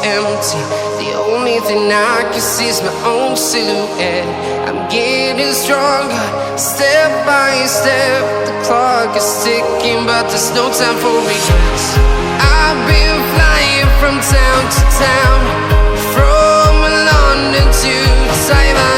empty. The only thing I can see is my own silhouette. I'm getting stronger, step by step. The clock is ticking, but there's no time for regrets. I've been flying from town to town, from London to Taiwan.